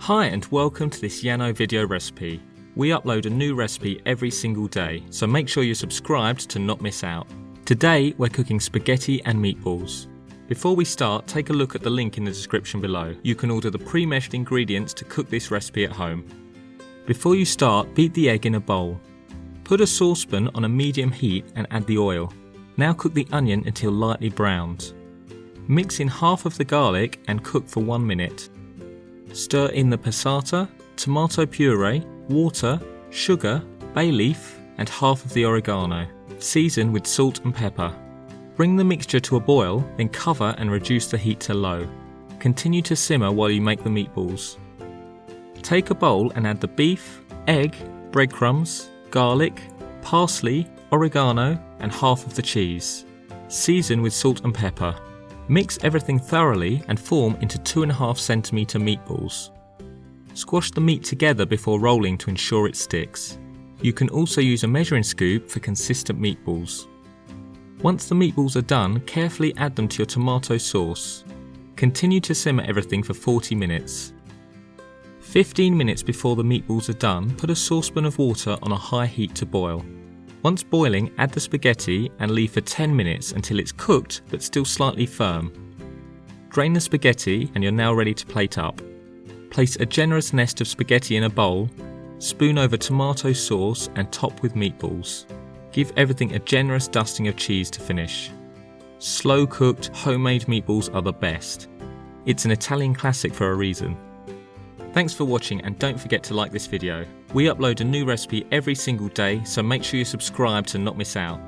Hi and welcome to this Yano video recipe. We upload a new recipe every single day, so make sure you're subscribed to not miss out. Today we're cooking spaghetti and meatballs. Before we start, take a look at the link in the description below. You can order the pre-measured ingredients to cook this recipe at home. Before you start, beat the egg in a bowl. Put a saucepan on a medium heat and add the oil. Now cook the onion until lightly browned. Mix in half of the garlic and cook for 1 minute. Stir in the passata, tomato puree, water, sugar, bay leaf and half of the oregano. Season with salt and pepper. Bring the mixture to a boil, then cover and reduce the heat to low. Continue to simmer while you make the meatballs. Take a bowl and add the beef, egg, breadcrumbs, garlic, parsley, oregano and half of the cheese. Season with salt and pepper. Mix everything thoroughly and form into 2.5 cm meatballs. Squash the meat together before rolling to ensure it sticks. You can also use a measuring scoop for consistent meatballs. Once the meatballs are done, carefully add them to your tomato sauce. Continue to simmer everything for 40 minutes. 15 minutes before the meatballs are done, put a saucepan of water on a high heat to boil. Once boiling, add the spaghetti and leave for 10 minutes until it's cooked but still slightly firm. Drain the spaghetti and you're now ready to plate up. Place a generous nest of spaghetti in a bowl, spoon over tomato sauce and top with meatballs. Give everything a generous dusting of cheese to finish. Slow cooked, homemade meatballs are the best. It's an Italian classic for a reason. Thanks for watching and don't forget to like this video. We upload a new recipe every single day, so make sure you subscribe to not miss out.